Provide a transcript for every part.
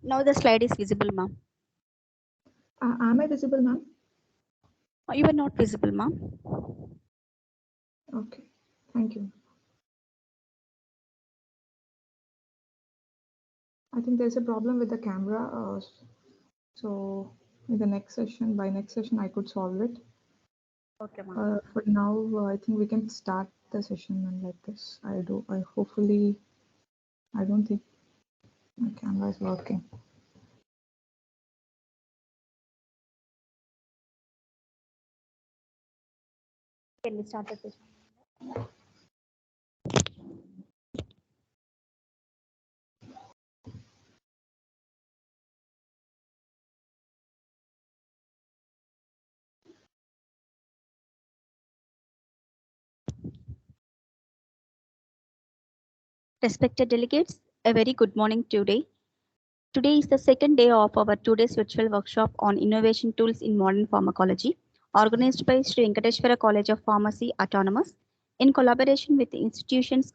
Now the slide is visible, ma'am. Am I visible, ma'am? You are not visible, ma'am. Okay, thank you. I think there's a problem with the camera. So in the next session, by next session, I could solve it. Okay, ma'am. For now, I think we can start the session and like this. I hopefully, I don't think my camera is working. Can we start the session? Respected delegates, a very good morning today. Today is the second day of our today's virtual workshop on innovation tools in modern pharmacology, organized by Sri Venkateshwara College of Pharmacy Autonomous in collaboration with the institution's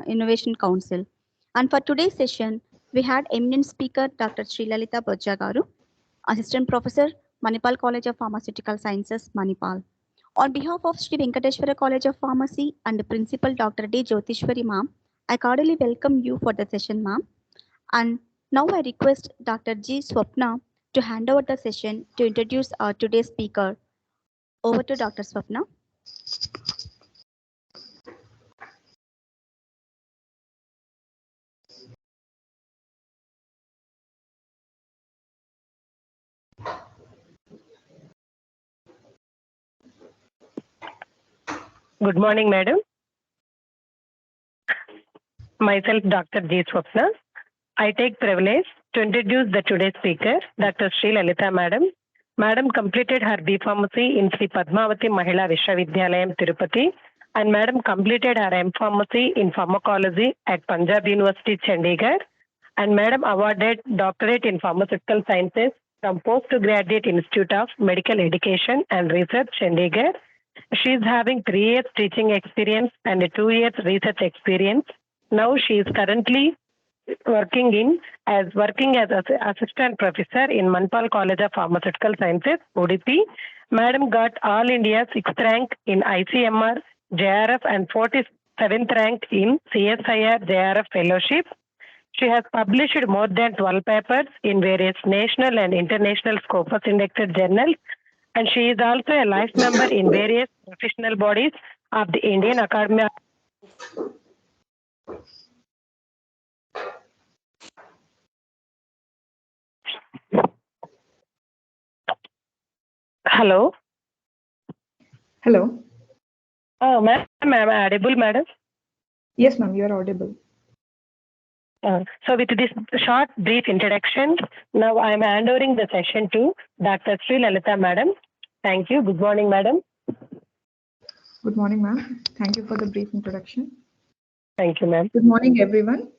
Innovation Council. And for today's session, we had eminent speaker Dr. Sri Lalita Bojjagaru, Assistant Professor, Manipal College of Pharmaceutical Sciences, Manipal. On behalf of Sri Venkateshwara College of Pharmacy and Principal Dr. D. Jyotishwari ma'am, I cordially welcome you for the session, ma'am. And now I request Dr. G. Swapna to hand over the session to introduce our today's speaker. Over to Dr. Swapna. Good morning, madam. Myself, Dr. G. Swapna. I take privilege to introduce the today's speaker, Dr. Sri Lalita madam. Madam completed her B Pharmacy in Sri Padmavati Mahila Vishwavidyalayam, Tirupati, and madam completed her M Pharmacy in Pharmacology at Punjab University, Chandigarh, and madam awarded Doctorate in Pharmaceutical Sciences from Postgraduate Institute of Medical Education and Research, Chandigarh. She is having 3 years teaching experience and 2 years research experience. Now she is currently working as assistant professor in Manipal College of Pharmaceutical Sciences, Udupi. Madam got all India 6th rank in ICMR, JRF and 47th rank in CSIR JRF fellowship. She has published more than 12 papers in various national and international Scopus indexed journals, and she is also a life member in various professional bodies of the Indian Academy. Hello. Hello. Oh, ma'am, am I audible, madam? Yes, ma'am, you are audible. So with this short, brief introduction, now I am handing the session to Dr. Sri Lalita, madam. Thank you. Good morning, madam. Good morning, ma'am. Thank you for the brief introduction. Thank you, ma'am. Good morning, everyone.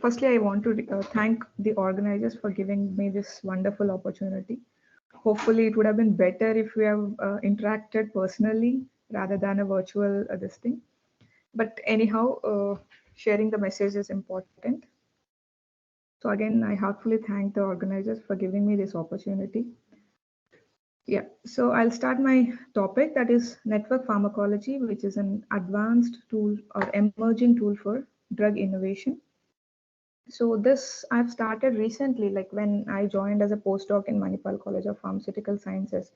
Firstly, I want to thank the organizers for giving me this wonderful opportunity. Hopefully, it would have been better if we have interacted personally rather than a virtual this thing. But anyhow, sharing the message is important. So again, I heartfully thank the organizers for giving me this opportunity. Yeah, so I'll start my topic, that is network pharmacology, which is an advanced tool or emerging tool for drug innovation. So this I've started recently, like when I joined as a postdoc in Manipal College of Pharmaceutical Sciences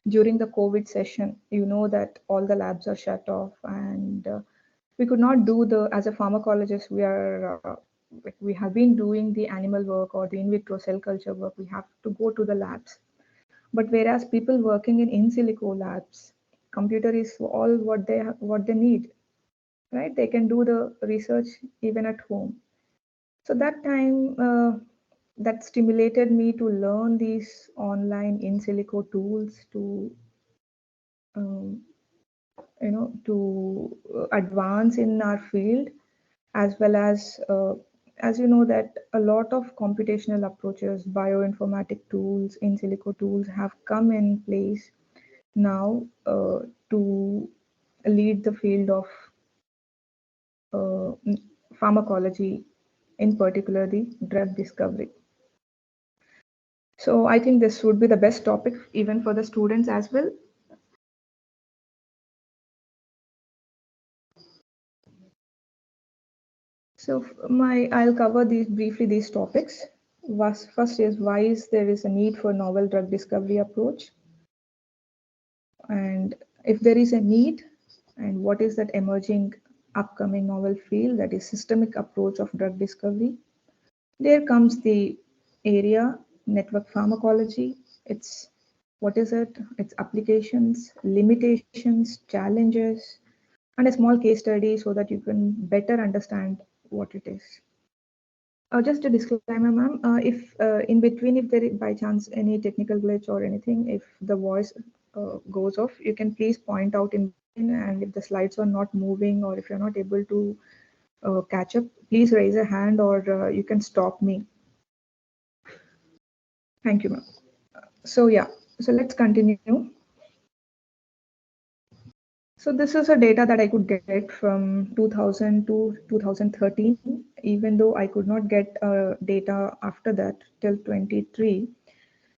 during the COVID session. You know that all the labs are shut off, and we could not do as a pharmacologist, we have been doing the animal work or the in vitro cell culture work. We have to go to the labs. But whereas people working in silico labs, computer is all what they need, right? They can do the research even at home. So that time, that stimulated me to learn these online in silico tools to, um, to advance in our field, as well as you know that a lot of computational approaches, bioinformatic tools, in silico tools have come in place now to lead the field of pharmacology in particular the drug discovery. So I think this would be the best topic even for the students as well. So I'll cover these briefly these topics. First is why is there is a need for novel drug discovery approach, and if there is a need, and what is that emerging upcoming novel field that is systemic approach of drug discovery. There comes the area network pharmacology. It's what is it? Its applications, limitations, challenges, and a small case study so that you can better understand what it is. Just a disclaimer, ma'am. If in between, if there is by chance any technical glitch or anything, if the voice goes off, you can please point out in between. And if the slides are not moving or if you're not able to catch up, please raise a hand or you can stop me. Thank you, ma'am. So yeah, so let's continue. So this is a data that I could get from 2000 to 2013, even though I could not get data after that till 23.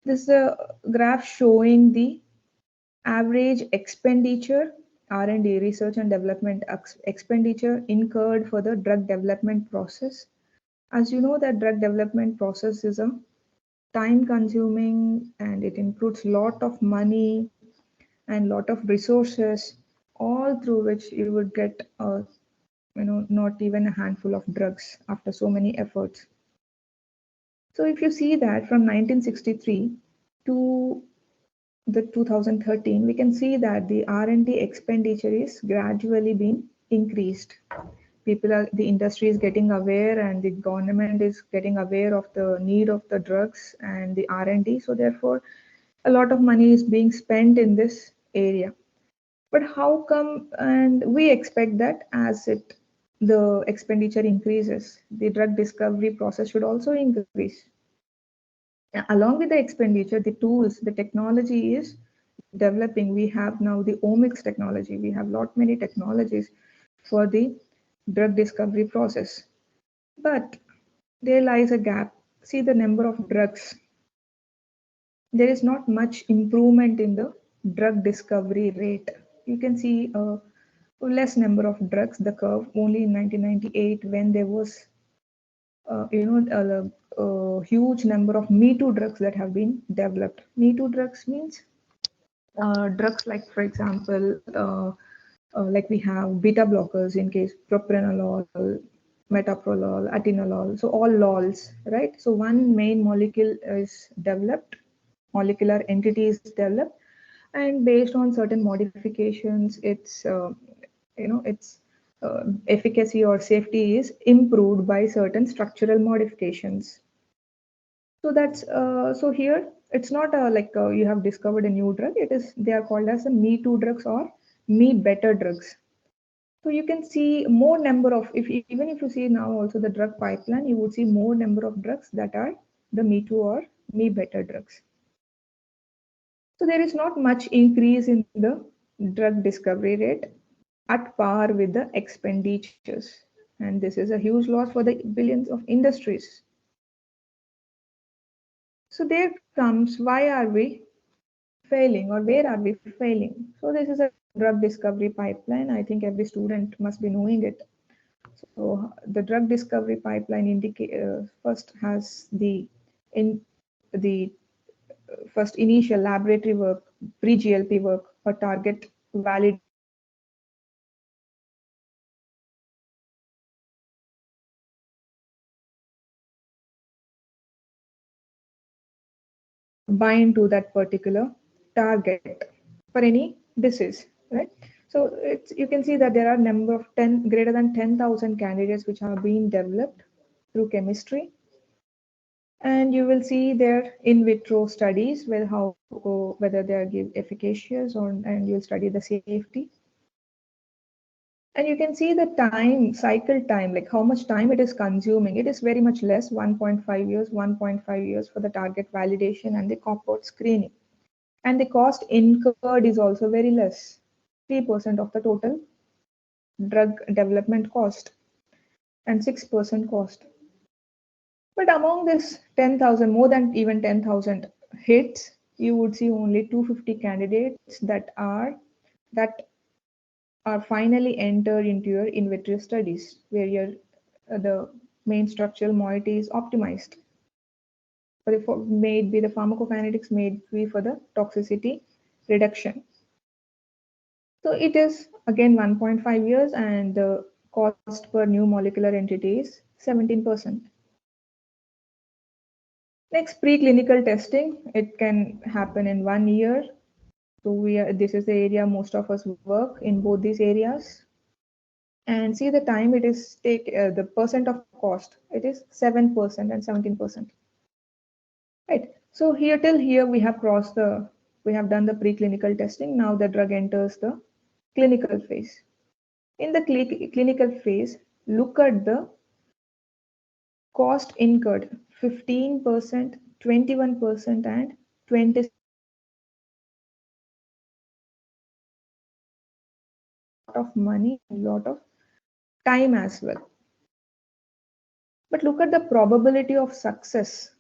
This is a graph showing the average expenditure, R&D, research and development expenditure incurred for the drug development process. As you know, that drug development process is a time consuming and it includes lot of money and lot of resources, all through which you would get not even a handful of drugs after so many efforts. So if you see that from 1963 to the 2013, we can see that the R&D expenditure is gradually being increased. The industry is getting aware and the government is getting aware of the need of the drugs and the R&D. So therefore, a lot of money is being spent in this area. But how come, and we expect that as the expenditure increases, the drug discovery process should also increase. Along with the expenditure, the tools, the technology is developing. We have now the omics technology. We have lot many technologies for the drug discovery process. But there lies a gap. See the number of drugs. There is not much improvement in the drug discovery rate. You can see a less number of drugs, the curve, only in 1998 when there was a huge number of Me Too drugs that have been developed. Me Too drugs means drugs like, for example, like we have beta blockers in case propranolol, metoprolol, atenolol, so all lols, right? So one main molecule is developed, molecular entity is developed, and based on certain modifications, its efficacy or safety is improved by certain structural modifications. So that's so here it's not like you have discovered a new drug. It is they are called as the Me Too drugs or Me Better drugs. So you can see more number of if even if you see now also the drug pipeline, you would see more number of drugs that are the Me Too or Me Better drugs. So there is not much increase in the drug discovery rate at par with the expenditures, and this is a huge loss for the billions of industries. So there comes why are we failing or where are we failing? So this is a drug discovery pipeline. I think every student must be knowing it. So the drug discovery pipeline first has the first initial laboratory work, pre-GLP work, or target validation bind to that particular target for any disease, right? So you can see that there are number of 10 greater than 10,000 candidates which are being developed through chemistry, and you will see their in vitro studies whether they are efficacious or and you'll study the safety, and you can see the time cycle time, like how much time it is consuming. It is very much less, 1.5 years, 1.5 years for the target validation and the cohort screening. And the cost incurred is also very less, 3% of the total drug development cost and 6% cost. But among this 10,000, more than even 10,000 hits, you would see only 250 candidates that are finally entered into your in vitro studies, where the main structural moiety is optimized made be the pharmacokinetics made be for the toxicity reduction. So it is again 1.5 years, and the cost per new molecular entity is 17%. Next, preclinical testing. It can happen in 1 year. So this is the area most of us work in both these areas. And see the time it is the percent of cost. It is 7% and 17%. Right. So here till here we have done the preclinical testing. Now the drug enters the clinical phase. In the clinical phase, look at the cost incurred: 15%, 21%, and 27%. Lot of money, a lot of time as well. But look at the probability of success